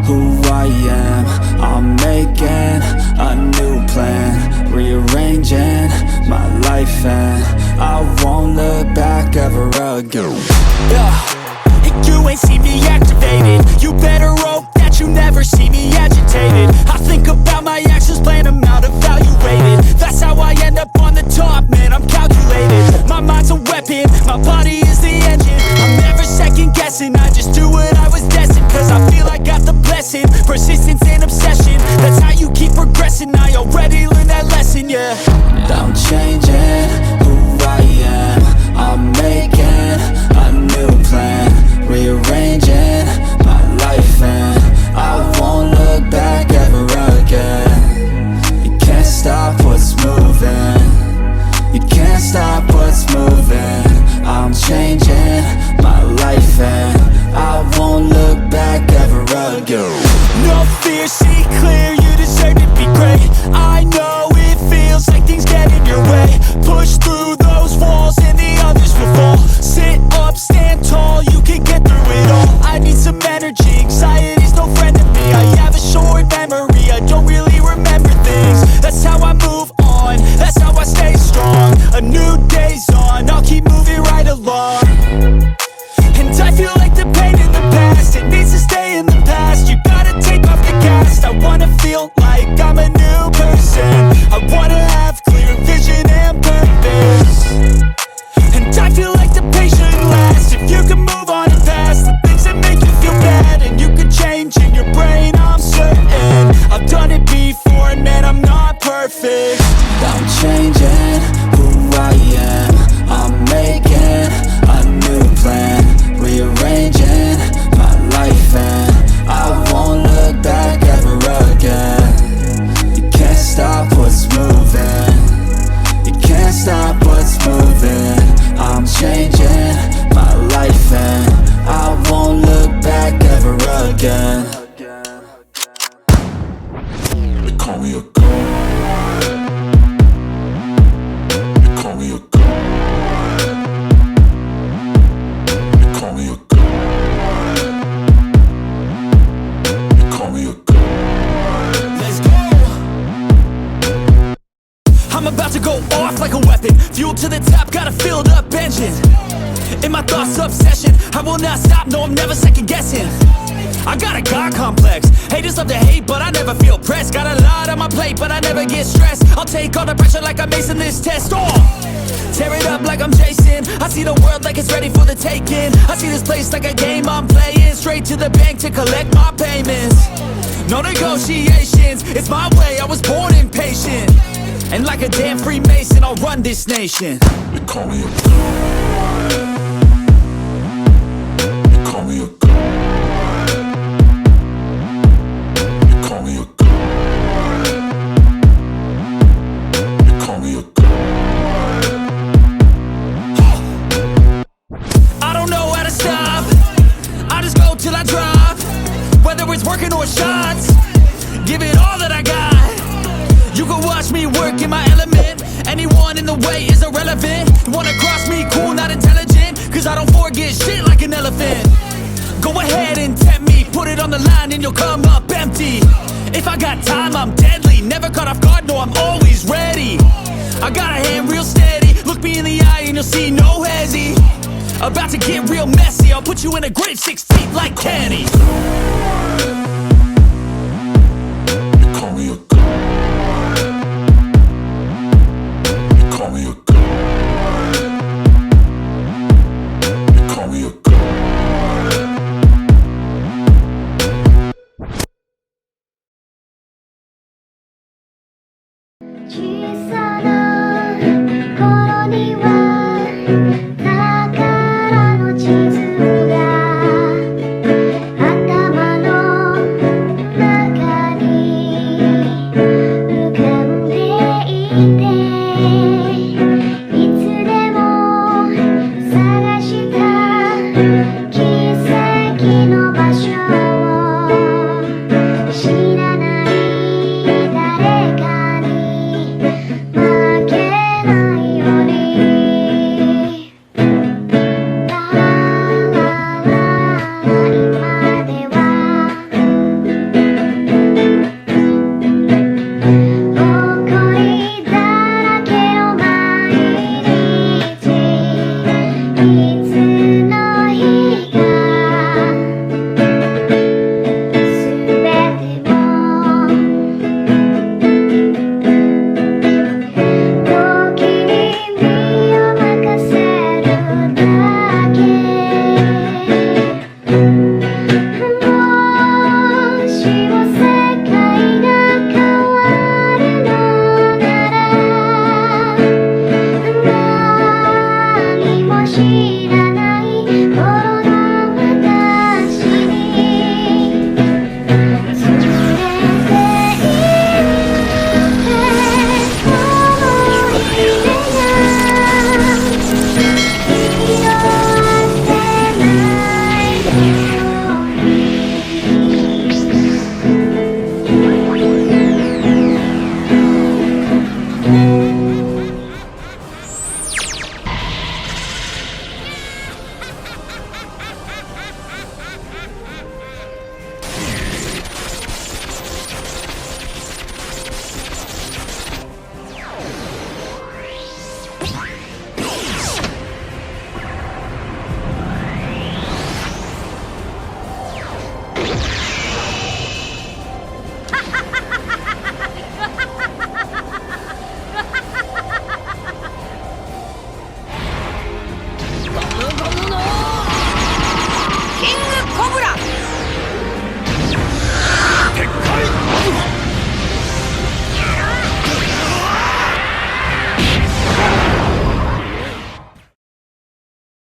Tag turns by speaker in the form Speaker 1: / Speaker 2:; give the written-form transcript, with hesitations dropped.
Speaker 1: who I am. I'm making a new plan, rearranging my life, and I won't look back ever again.
Speaker 2: And you ain't see me activated. You better hope that you never see me agitated. I think about my actions, plan them out, evaluated. That's how I end up on the top, man, I'm calculated. My mind's a weapon, my body is the engine. I'm never second guessing, I just do what I was destined. Cause I feel I got the blessing, persistence and obsession. That's how you keep progressing, I already learned that lesson, yeah.
Speaker 1: I'm changing who I am. I'm making a new plan, rearranging my life, and I won't look back ever again. You can't stop what's moving, you can't stop what's moving. I'm changing my life, and I won't look back ever again.
Speaker 2: No fear, see clear, you deserve to be great. I know it feels like things get in your way. Push through those walls and the others will fall. Sit up, stand tall, you can get through it all. I need some energy, anxiety's no friend to me. I have a short memory, I don't really remember things. That's how I move on, that's how I stay strong. A new day's on, I'll keep moving right along. And I feel like the pain in the past, it needs to stay in the past. You gotta take off the cast. I wanna feel like I'm a new person. I wanna have clear vision and purpose. And I feel like the pain shouldn't last. If you can move on and past the things that make you feel bad, and you can change in your brain, I'm certain. I've done it before and man, I'm not perfect.
Speaker 1: I'm changing who I am. I'm making a new plan, rearranging my life, and I won't look back ever again. You can't stop what's moving, you can't stop what's moving. I'm changing my life, and I won't look back ever again. They call me a god, they call me a god.
Speaker 2: I'm about to go off like a weapon, fuel to the top, got a filled up engine. In my thoughts, obsession, I will not stop, no, I'm never second guessing. I got a God complex, haters love to hate, but I never feel pressed. Got a lot on my plate, but I never get stressed. I'll take all the pressure like I'm acing this test. Tear it up like I'm Jason, I see the world like it's ready for the taking. I see this place like a game I'm playing, straight to the bank to collect my payments. No negotiations, it's my way, I was born impatient. And like a damn Freemason, I'll run this nation.
Speaker 1: They call me a god, they call me a god, they call me a god, they call me a god.
Speaker 2: I don't know how to stop, I just go till I drop. Whether it's working or shots, give it all that I got. You can watch me work in my element. Anyone in the way is irrelevant. You wanna cross me, cool, not intelligent, cause I don't forget shit like an elephant. Go ahead and tempt me, put it on the line and you'll come up empty. If I got time, I'm deadly, never caught off guard, no, I'm always ready. I got a hand real steady, look me in the eye and you'll see no hezzy. About to get real messy, I'll put you in a grave 6 feet like Kenny.
Speaker 1: Call me a god, call me a god, call me a god.
Speaker 3: 「宝の地図があっ
Speaker 2: Decor.